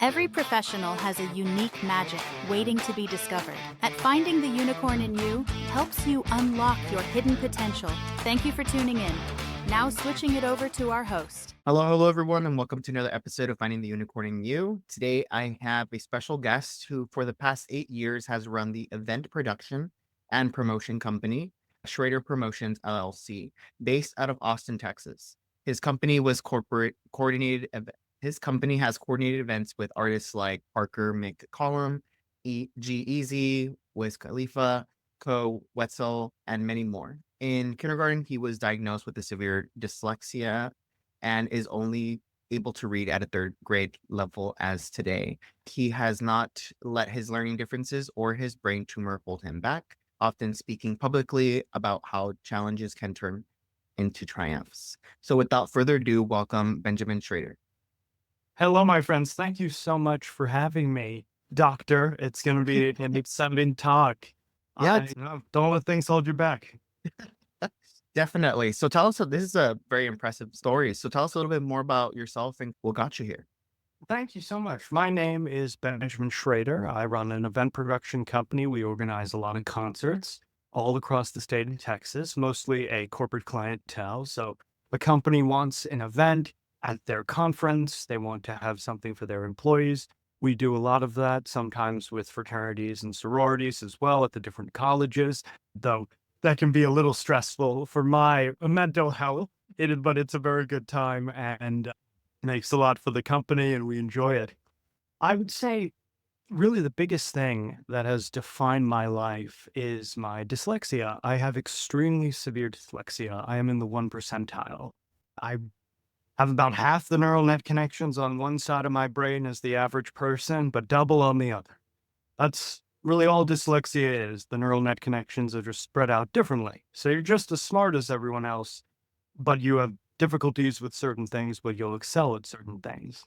Every professional has a unique magic waiting to be discovered. At Finding the Unicorn in You helps you unlock your hidden potential. Thank you for tuning in. Now switching it over to our host. Hello, everyone, and welcome to another episode of Finding the Unicorn in You. Today, I have a special guest who, for the past 8 years, has run the event production and promotion company, Schrader Promotions, LLC, based out of Austin, Texas. His company was corporate coordinated. His company has coordinated events with artists like Parker McCollum, G-Eazy, Wiz Khalifa, Co Wetzel, and many more. In kindergarten, he was diagnosed with a severe dyslexia and is only able to read at a third grade level as today. He has not let his learning differences or his brain tumor hold him back, often speaking publicly about how challenges can turn into triumphs. So without further ado, welcome Benjamin Schrader. Hello, my friends. Thank you so much for having me, Doctor. It's going to be an exciting talk. Yeah, Don't let things hold you back. definitely. So tell us, this is a very impressive story. So tell us a little bit more about yourself and what got you here. Thank you so much. My name is Benjamin Schrader. I run an event production company. We organize a lot of concerts all across the state of Texas, mostly a corporate clientele. So the company wants an event at their conference. They want to have something for their employees. We do a lot of that, sometimes with fraternities and sororities as well at the different colleges, though that can be a little stressful for my mental health, but it's a very good time and makes a lot for the company and we enjoy it. I would say really the biggest thing that has defined my life is my dyslexia. I have extremely severe dyslexia. I am in the 1 percentile. I have about half the neural net connections on one side of my brain as the average person, but double on the other. That's really all dyslexia is. The neural net connections are just spread out differently. So you're just as smart as everyone else, but you have difficulties with certain things, but you'll excel at certain things.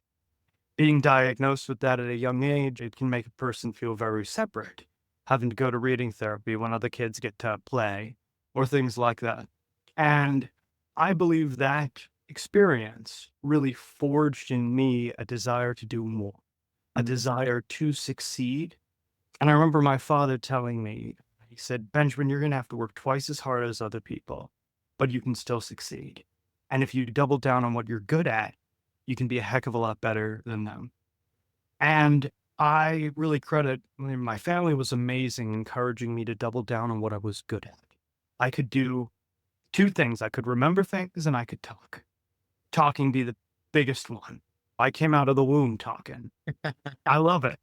Being diagnosed with that at a young age, it can make a person feel very separate, having to go to reading therapy when other kids get to play or things like that. And I believe that experience really forged in me a desire to do more, a desire to succeed. And I remember my father telling me, he said, Benjamin, you're going to have to work twice as hard as other people, but you can still succeed. And if you double down on what you're good at, you can be a heck of a lot better than them. And I really my family was amazing, encouraging me to double down on what I was good at. I could do two things. I could remember things and I could talk. Talking be the biggest one. I came out of the womb talking. I love it.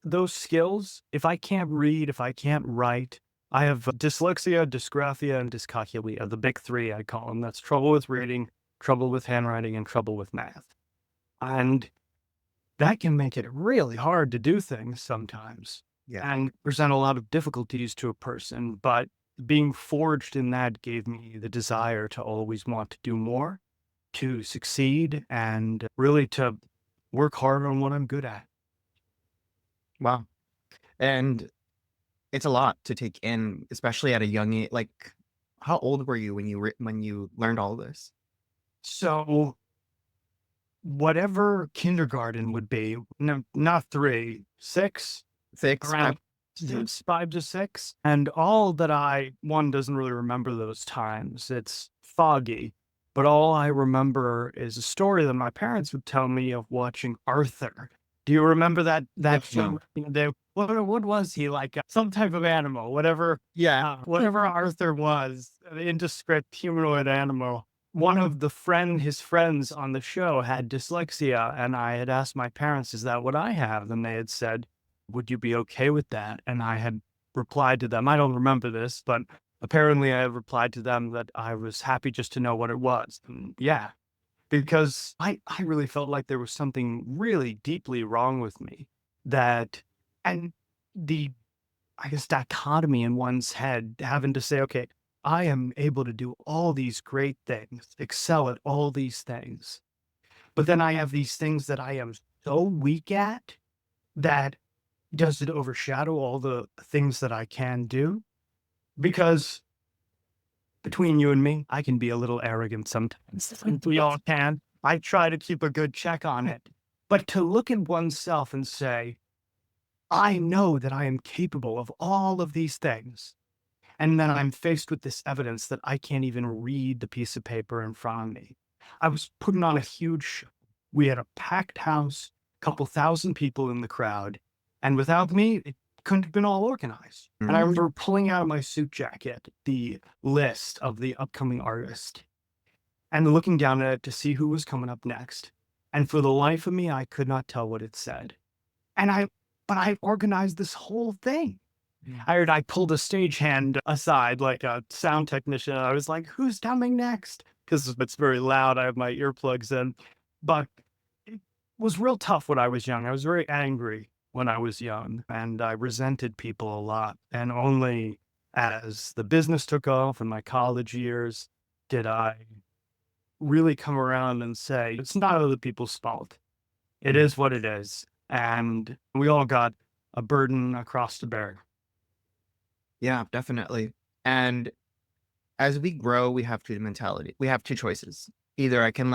Those skills, if I can't read, if I can't write, I have dyslexia, dysgraphia, and dyscalculia, the big three I call them. That's trouble with reading, trouble with handwriting, and trouble with math. And that can make it really hard to do things sometimes and present a lot of difficulties to a person. But being forged in that gave me the desire to always want to do more, to succeed, and really to work hard on what I'm good at. Wow. And it's a lot to take in, especially at a young age. Like, how old were you when you learned all this? So whatever kindergarten would be, no, not 3, 6, 6, around 5 to 6. And all that one doesn't really remember those times. It's foggy. But all I remember is a story that my parents would tell me of watching Arthur. Do you remember that show? What was he like? Some type of animal, whatever. Yeah. Whatever Arthur was, an indescript humanoid animal. One of his friends on the show had dyslexia, and I had asked my parents, "Is that what I have?" And they had said, "Would you be okay with that?" And I had replied to them. I don't remember this, but apparently I had replied to them that I was happy just to know what it was. And yeah. Because I really felt like there was something really deeply wrong with me and the, I guess, dichotomy in one's head, having to say, okay, I am able to do all these great things, excel at all these things. But then I have these things that I am so weak at that does it overshadow all the things that I can do? Because between you and me, I can be a little arrogant sometimes. We all can. I try to keep a good check on it. But to look at oneself and say, I know that I am capable of all of these things. And then I'm faced with this evidence that I can't even read the piece of paper in front of me. I was putting on a huge show. We had a packed house, a couple thousand people in the crowd. And without me, it couldn't have been all organized. And I Mhm. remember pulling out of my suit jacket the list of the upcoming artists and looking down at it to see who was coming up next. And for the life of me, I could not tell what it said. And but I organized this whole thing. I pulled a stagehand aside, like a sound technician. And I was like, who's coming next? Because it's very loud. I have my earplugs in. But it was real tough when I was young. I was very angry when I was young, and I resented people a lot. And only as the business took off in my college years did I really come around and say, it's not other people's fault. It is what it is. And we all got a burden across to bear. Yeah, definitely. And as we grow, we have two mentality. We have two choices. Either I can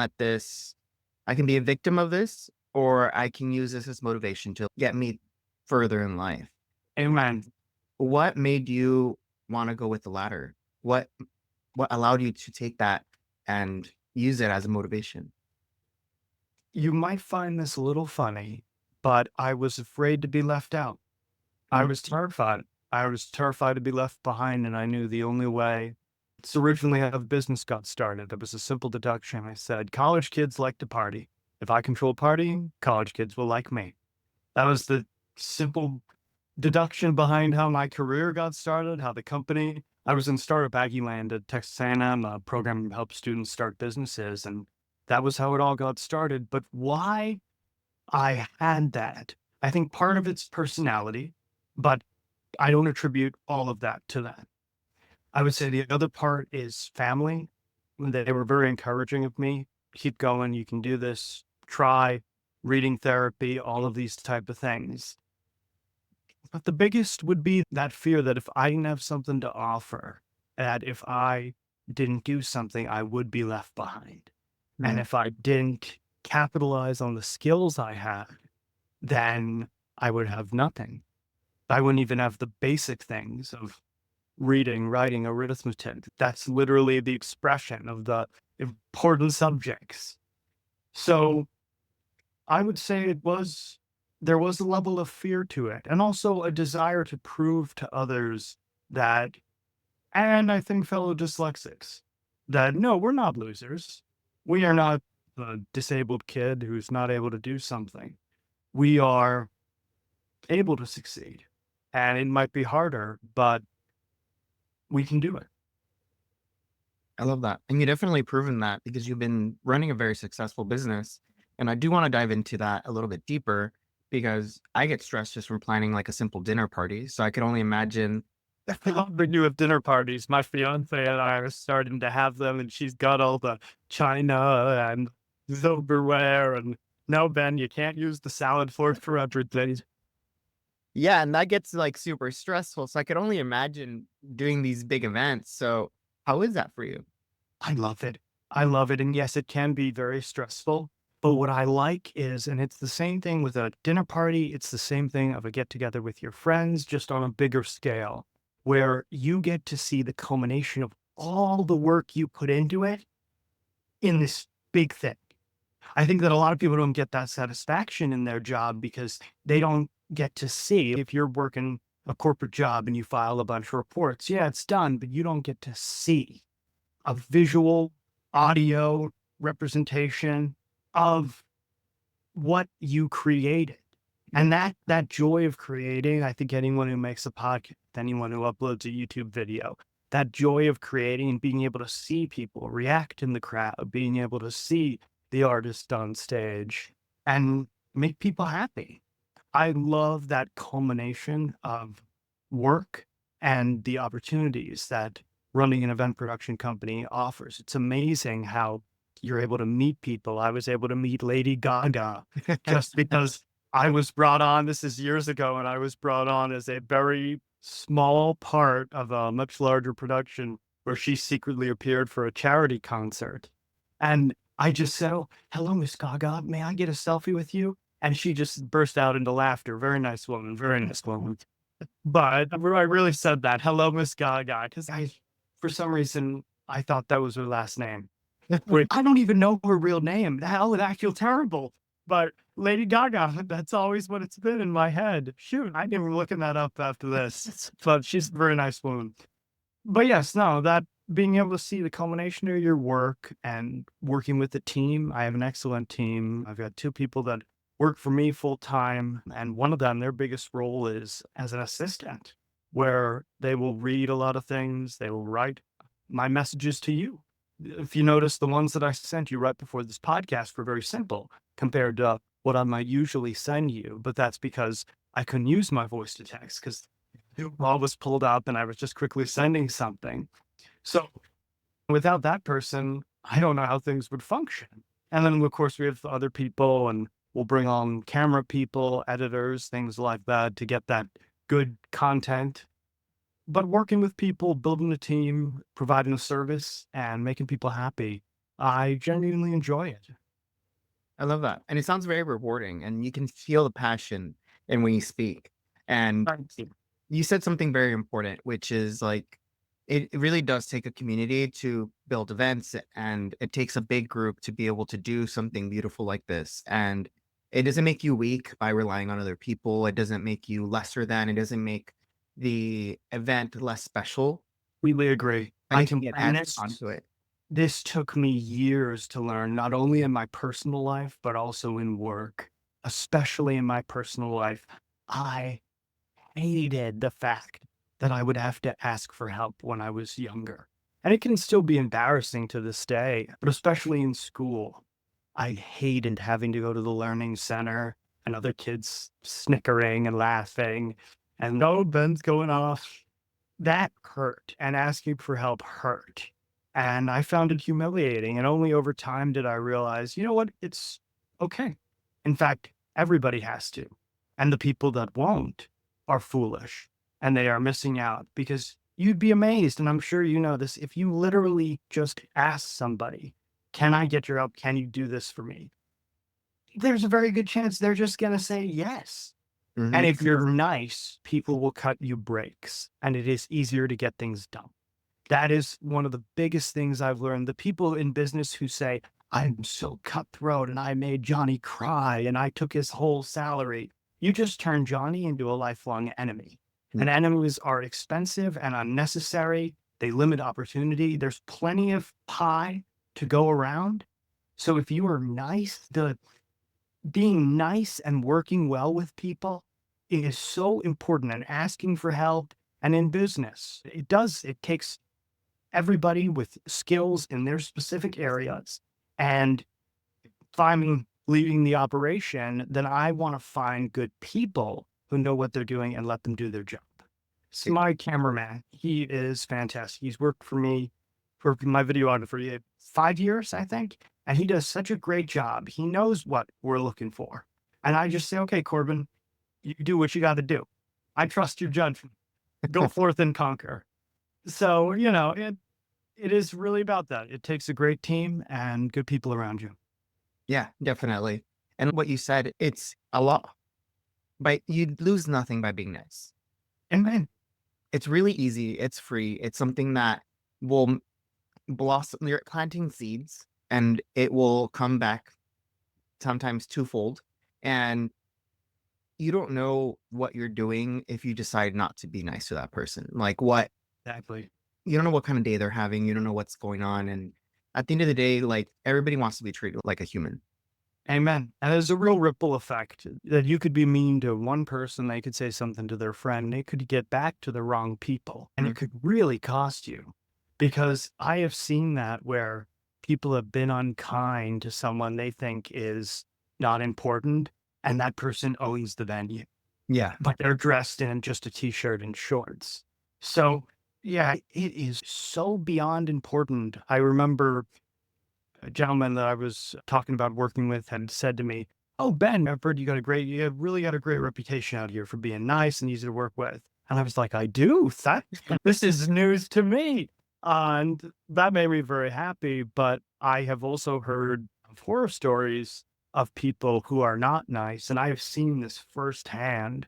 be a victim of this, or I can use this as motivation to get me further in life. Amen. What made you want to go with the latter? What allowed you to take that and use it as a motivation? You might find this a little funny, but I was afraid to be left out. I was terrified. I was terrified to be left behind, and I knew the only way. It's originally how the business got started. It was a simple deduction. I said, college kids like to party. If I control partying, college kids will like me. That was the simple deduction behind how my career got started, how the company. I was in Startup Aggie Land at Texas A&M, a program that helps students start businesses, and that was how it all got started. But why I had that, I think part of it's personality, but I don't attribute all of that to that. I would say the other part is family. They were very encouraging of me. Keep going. You can do this. Try reading therapy, all of these type of things. But the biggest would be that fear that if I didn't have something to offer, that if I didn't do something, I would be left behind. And if I didn't capitalize on the skills I had, then I would have nothing. I wouldn't even have the basic things of reading, writing, arithmetic. That's literally the expression of the important subjects. So I would say there was a level of fear to it, and also a desire to prove to others that, and I think fellow dyslexics, that no, we're not losers. We are not the disabled kid who's not able to do something. We are able to succeed. And it might be harder, but we can do it. I love that. And you definitely proven that because you've been running a very successful business. And I do want to dive into that a little bit deeper because I get stressed just from planning like a simple dinner party. So I could only imagine. I love the new dinner parties. My fiance and I are starting to have them, and she's got all the china and silverware. And no, Ben, you can't use the salad fork for everything. Yeah, and that gets like super stressful. So I could only imagine doing these big events. So how is that for you? I love it. I love it. And yes, it can be very stressful. But what I like is, and it's the same thing with a dinner party, it's the same thing of a get together with your friends, just on a bigger scale, where you get to see the culmination of all the work you put into it in this big thing. I think that a lot of people don't get that satisfaction in their job because they don't get to see. If you're working a corporate job and you file a bunch of reports, yeah, it's done, but you don't get to see a visual, audio representation of what you created. And that joy of creating, I think anyone who makes a podcast, anyone who uploads a YouTube video, that joy of creating and being able to see people react in the crowd, being able to see the artist on stage and make people happy. I love that culmination of work and the opportunities that running an event production company offers. It's amazing how you're able to meet people. I was able to meet Lady Gaga just because I was brought on. This is years ago, and I was brought on as a very small part of a much larger production where she secretly appeared for a charity concert. And I just said, oh, hello, Miss Gaga. May I get a selfie with you? And she just burst out into laughter. Very nice woman, very nice woman. But I really said that, hello, Miss Gaga, because for some reason, I thought that was her last name. Wait, I don't even know her real name. Hell, I feel terrible. But Lady Gaga, that's always what it's been in my head. Shoot, I didn't even looking that up after this. But she's a very nice woman. But yes, no, that being able to see the culmination of your work and working with the team. I have an excellent team. I've got 2 people that work for me full time. And one of them, their biggest role is as an assistant, where they will read a lot of things. They will write my messages to you. If you notice, the ones that I sent you right before this podcast were very simple compared to what I might usually send you. But that's because I couldn't use my voice to text because it all was pulled up and I was just quickly sending something. So without that person, I don't know how things would function. And then, of course, we have other people and we'll bring on camera people, editors, things like that to get that good content. But working with people, building a team, providing a service, and making people happy, I genuinely enjoy it. I love that. And it sounds very rewarding, and you can feel the passion in when you speak. And Thank you. you said something very important, which is like it really does take a community to build events, and it takes a big group to be able to do something beautiful like this. And it doesn't make you weak by relying on other people. It doesn't make you lesser than. It doesn't make the event less special. Completely agree. And I it can, can and add onto it. this took me years to learn, not only in my personal life, but also in work, especially in my personal life. I hated the fact that I would have to ask for help when I was younger. And it can still be embarrassing to this day, but especially in school. I hated having to go to the learning center and other kids snickering and laughing and no, Ben's going off. That hurt, and asking for help hurt. And I found it humiliating. And only over time did I realize, you know what? It's okay. In fact, everybody has to. And the people that won't are foolish and they are missing out because you'd be amazed. And I'm sure you know this. If you literally just ask somebody, can I get your help? Can you do this for me? There's a very good chance they're just going to say yes. Mhm. And if you're nice, people will cut you breaks and it is easier to get things done. That is one of the biggest things I've learned. The people in business who say, I'm so cutthroat and I made Johnny cry and I took his whole salary. You just turned Johnny into a lifelong enemy. Mm. And enemies are expensive and unnecessary. They limit opportunity. There's plenty of pie to go around. So if you are nice, being nice and working well with people is so important, and asking for help. And in business, it takes everybody with skills in their specific areas. And if I'm leading the operation, then I want to find good people who know what they're doing and let them do their job. So my cameraman, he is fantastic. He's worked for me, for my videographer, 5 years, I think. And he does such a great job. He knows what we're looking for. And I just say, okay, Corbin, you do what you got to do. I trust your judgment. Go forth and conquer. So, it is really about that. It takes a great team and good people around you. Yeah, definitely. And what you said, it's a lot, but you lose nothing by being nice. Amen. It's really easy. It's free. It's something that will blossom. You're planting seeds and it will come back sometimes twofold. And you don't know what you're doing if you decide not to be nice to that person. Like what, Exactly. you don't know what kind of day they're having. You don't know what's going on. And at the end of the day, like everybody wants to be treated like a human. Amen. And there's a real ripple effect that you could be mean to one person. They could say something to their friend. They could get back to the wrong people. And it could really cost you, because I have seen that where people have been unkind to someone they think is not important. And that person owns the venue, Yeah. but they're dressed in just a t-shirt and shorts. So yeah, it is so beyond important. I remember a gentleman that I was talking about working with had said to me, "Oh, Ben, I've heard you have really got a great reputation out here for being nice and easy to work with." And I was like, "I do? This is news to me." And that made me very happy. But I have also heard of horror stories of people who are not nice. And I've seen this firsthand.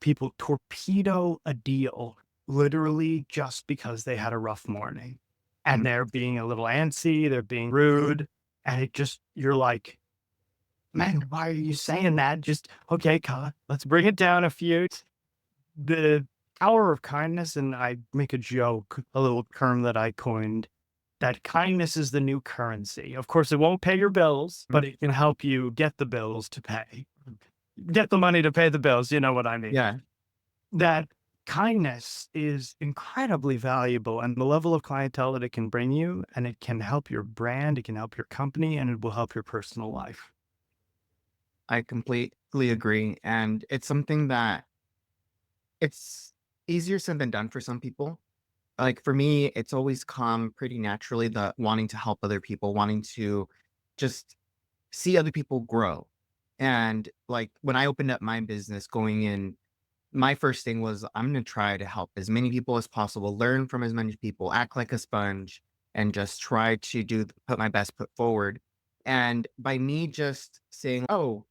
People torpedo a deal literally just because they had a rough morning and they're being a little antsy, they're being rude. And you're like, man, why are you saying that? Just, okay, let's bring it down a few. The power of kindness, and I make a joke, a little term that I coined, that kindness is the new currency. Of course, it won't pay your bills, but it can help you get the bills to pay. Get the money to pay the bills, you know what I mean? Yeah. That kindness is incredibly valuable, and the level of clientele that it can bring you, and it can help your brand, it can help your company, and it will help your personal life. I completely agree. And it's something that it's easier said than done for some people. Like for me, it's always come pretty naturally, the wanting to help other people, wanting to just see other people grow. And like when I opened up my business going in, my first thing was I'm going to try to help as many people as possible, learn from as many people, act like a sponge, and just try to put my best foot forward. And by me just saying, "Oh,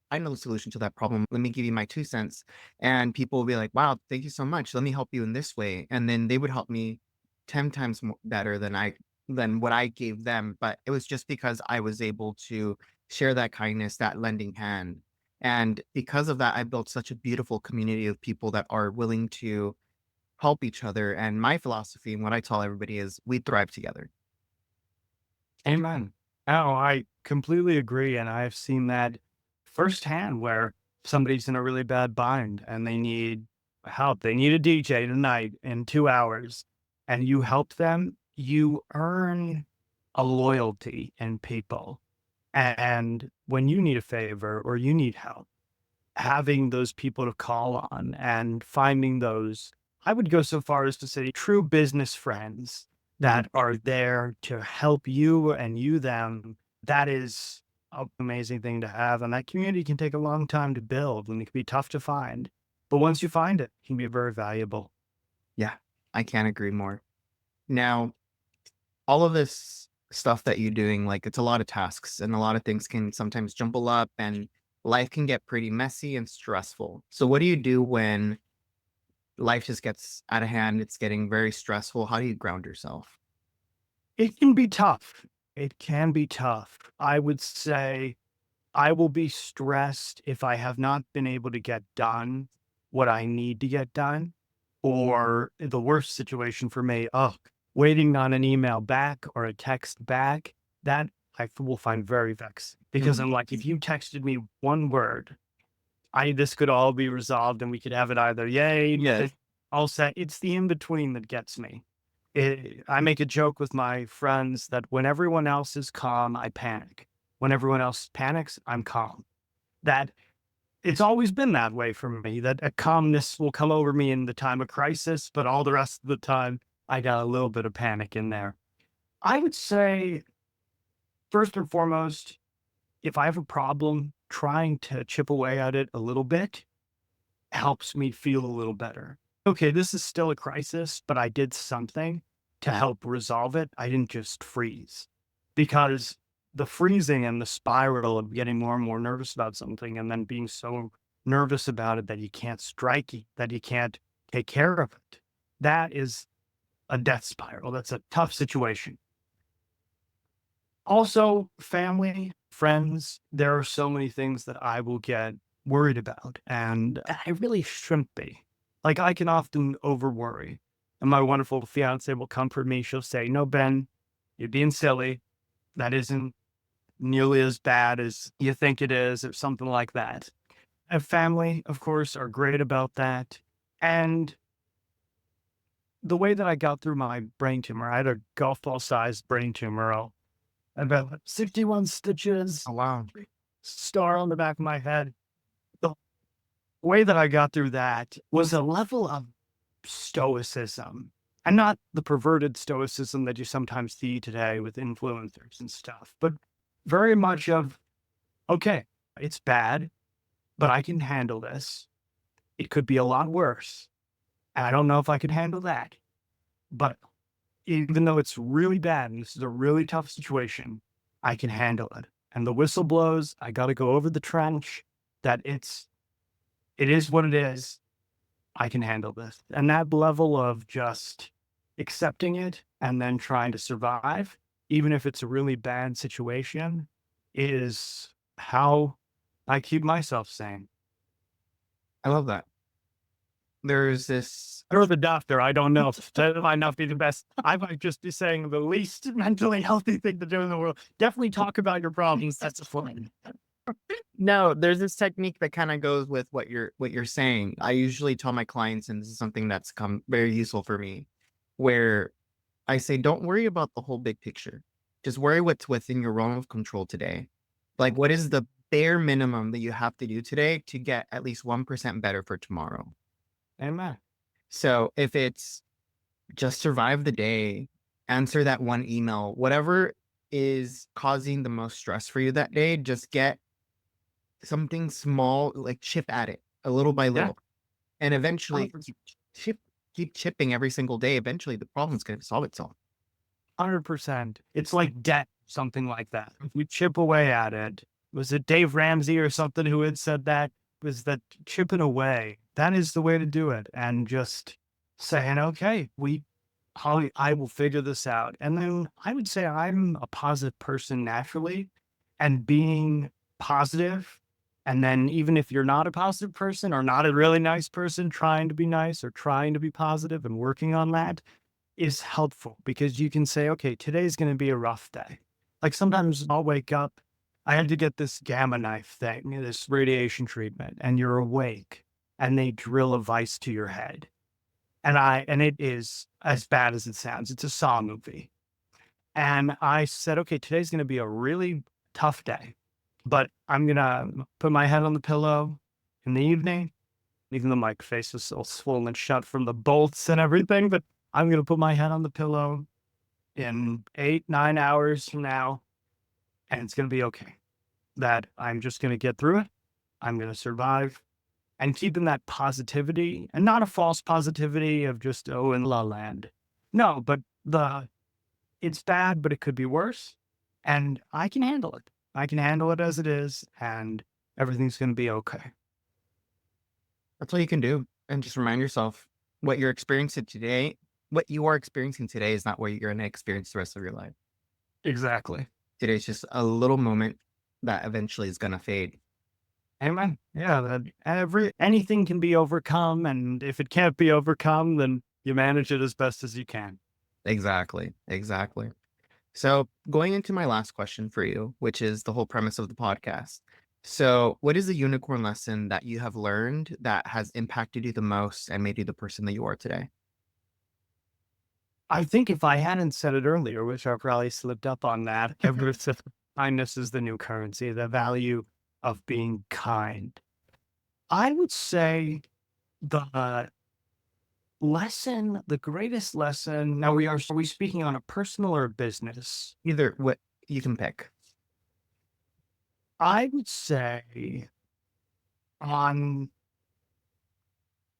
I know the solution to that problem. Let me give you my 2 cents," and people will be like, "Wow, thank you so much. Let me help you in this way," and then they would help me 10 times better than what I gave them. But it was just because I was able to share that kindness, that lending hand. And because of that, I built such a beautiful community of people that are willing to help each other. And my philosophy and what I tell everybody is we thrive together. Amen. Oh, I completely agree. And I've seen that firsthand where somebody's in a really bad bind and they need help. They need a DJ tonight in 2 hours, and you help them. You earn a loyalty in people. And when you need a favor or you need help, having those people to call on and finding those, I would go so far as to say, true business friends that are there to help you and you them, that is an amazing thing to have. And that community can take a long time to build and it can be tough to find. But once you find it, it can be very valuable. Yeah, I can't agree more. Now, all of this stuff that you're doing, like it's a lot of tasks and a lot of things can sometimes jumble up and life can get pretty messy and stressful. So, what do you do when life just gets out of hand? It's getting very stressful. How do you ground yourself? It can be tough. It can be tough. I would say I will be stressed if I have not been able to get done what I need to get done. Or the worst situation for me, waiting on an email back or a text back, that I will find very vexing because I'm like, if you texted me one word, this could all be resolved and we could have it either yay, Yes. all set. It's the in between that gets me. I make a joke with my friends that when everyone else is calm, I panic. When everyone else panics, I'm calm. That it's always been that way for me, that a calmness will come over me in the time of crisis, but all the rest of the time, I got a little bit of panic in there. I would say, first and foremost, if I have a problem, trying to chip away at it a little bit helps me feel a little better. Okay, this is still a crisis, but I did something to help resolve it. I didn't just freeze, because the freezing and the spiral of getting more and more nervous about something and then being so nervous about it that you can't strike it, that you can't take care of it, that is a death spiral. That's a tough situation. Also, family, friends, there are so many things that I will get worried about, and I really shouldn't be. Like, I can often over worry, and my wonderful fiance will comfort me. She'll say, "No, Ben, you're being silly. That isn't nearly as bad as you think it is," or something like that. And family, of course, are great about that. And the way that I got through my brain tumor, I had a golf ball sized brain tumor, about 61 stitches, Oh, wow. star on the back of my head. The way that I got through that was a level of stoicism, and not the perverted stoicism that you sometimes see today with influencers and stuff, but very much of, okay, it's bad, but I can handle this. It could be a lot worse. And I don't know if I could handle that. But even though it's really bad and this is a really tough situation, I can handle it. and the whistle blows, I got to go over the trench, that it is what it is. I can handle this. And that level of just accepting it and then trying to survive, even if it's a really bad situation, is how I keep myself sane. I love that. There's this, Or the doctor, I don't know. That might not be the best. I might just be saying the least mentally healthy thing to do in the world. Definitely talk about your problems. That's fine. no, there's this technique that kind of goes with what you're saying. I usually tell my clients, and this is something that's come very useful for me, where I say, don't worry about the whole big picture. Just worry what's within your realm of control today. Like, what is the bare minimum that you have to do today to get at least 1% better for tomorrow? Amen. So if it's just survive the day, answer that one email, whatever is causing the most stress for you that day, just get something small, like chip at it a little by Yeah. little. And eventually 100%. keep chipping every single day. Eventually the problem's going to solve itself. 100%. It's like debt, something like that. If we chip away at it, was it Dave Ramsey or something who had said that? Was that chipping away? That is the way to do it. And just saying, okay, I will figure this out. And then I would say I'm a positive person naturally, and being positive. And then even if you're not a positive person or not a really nice person, trying to be nice or trying to be positive and working on that is helpful, because you can say, okay, today's going to be a rough day. Like sometimes I'll wake up, I had to get this gamma knife thing, this radiation treatment, and you're awake and they drill a vice to your head. And it is as bad as it sounds. It's a Saw movie. And I said, okay, today's going to be a really tough day, but I'm going to put my head on the pillow in the evening, even though my face is so swollen shut from the bolts and everything, but I'm going to put my head on the pillow in 8-9 hours from now, and it's going to be okay. That I'm just going to get through it. I'm going to survive, and keeping that positivity, and not a false positivity of just, oh, in la land. No, but it's bad, but it could be worse. And I can handle it. I can handle it as it is, and everything's going to be okay. That's all you can do. And just remind yourself what you're experiencing today. What you are experiencing today is not what you're going to experience the rest of your life. Exactly. Today's just a little moment that eventually is going to fade. Amen. Yeah, that anything can be overcome, and if it can't be overcome, then you manage it as best as you can. Exactly. Exactly. So going into my last question for you, which is the whole premise of the podcast. So what is the unicorn lesson that you have learned that has impacted you the most and made you the person that you are today? I think if I hadn't said it earlier, which I probably slipped up on that, I would have said kindness is the new currency, the value of being kind. I would say the lesson, the greatest lesson. Now, are we speaking on a personal or a business? Either what you can pick. I would say on,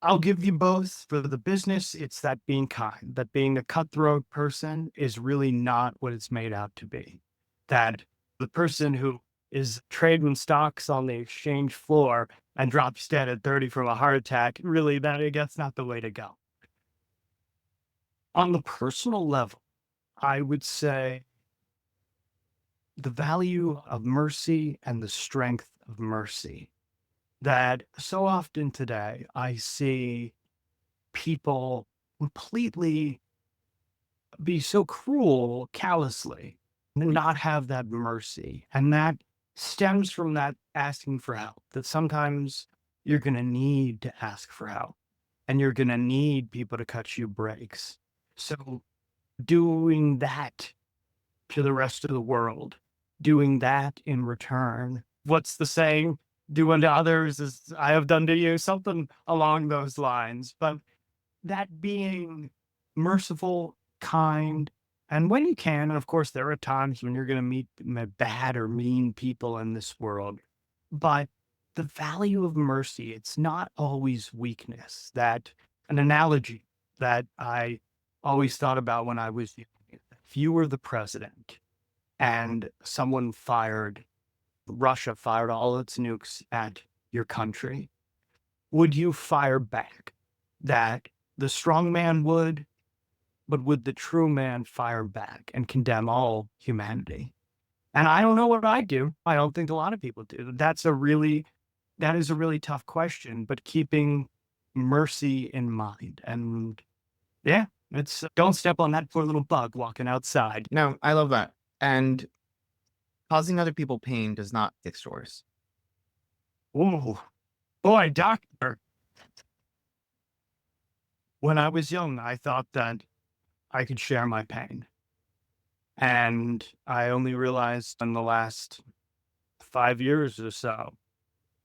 I'll give you both. For the business, it's that being kind, that being a cutthroat person is really not what it's made out to be. That the person who is trading stocks on the exchange floor and drops dead at 30 from a heart attack, really, that's not the way to go. On the personal level, I would say the value of mercy and the strength of mercy. That so often today I see people completely be so cruel callously and not have that mercy. And that stems from that asking for help, that sometimes you're going to need to ask for help and you're going to need people to cut you breaks. So doing that to the rest of the world, doing that in return. What's the saying? Do unto others as I have done to you, something along those lines. But that being merciful, kind, and when you can, and of course, there are times when you're going to meet bad or mean people in this world, but the value of mercy, it's not always weakness. That an analogy that I always thought about when I was young. If you were the president and someone fired Russia fired all its nukes at your country, would you fire back? That the strong man would, but would the true man fire back and condemn all humanity? And I don't know what I do. I don't think a lot of people do. That is a really tough question, but keeping mercy in mind. And yeah, it's don't step on that poor little bug walking outside. No, I love that. And causing other people pain does not fix yours. Oh, boy, doctor. When I was young, I thought that I could share my pain. And I only realized in the last 5 years or so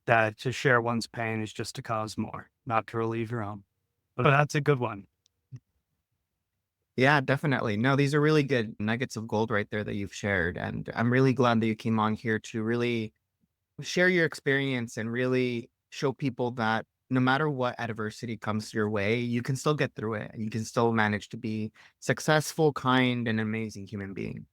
that to share one's pain is just to cause more, not to relieve your own. But that's a good one. Yeah, definitely. No, these are really good nuggets of gold right there that you've shared. And I'm really glad that you came on here to really share your experience and really show people that no matter what adversity comes your way, you can still get through it and you can still manage to be successful, kind, and amazing human being.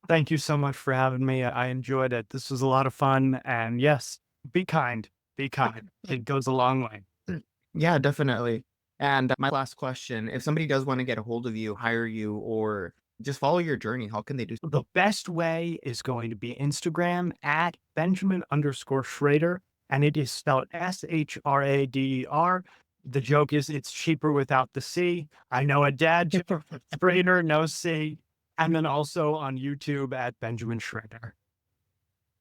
Thank you so much for having me. I enjoyed it. This was a lot of fun. And yes, be kind. Be kind. It goes a long way. Yeah, definitely. And my last question, if somebody does want to get a hold of you, hire you, or just follow your journey, how can they do so? The best way is going to be Instagram at Benjamin_Schrader, and it is spelled Schrader. The joke is it's cheaper without the C. I know a dad, Schrader, no C. And then also on YouTube at Benjamin Schrader.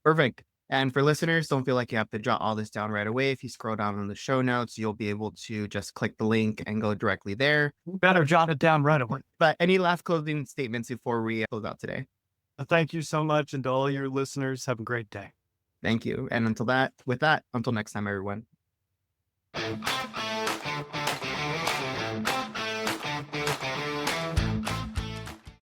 Perfect. And for listeners, don't feel like you have to jot all this down right away. If you scroll down in the show notes, you'll be able to just click the link and go directly there. Better jot it down right away. But any last closing statements before we close out today? Thank you so much. And to all your listeners, have a great day. Thank you. And until next time, everyone.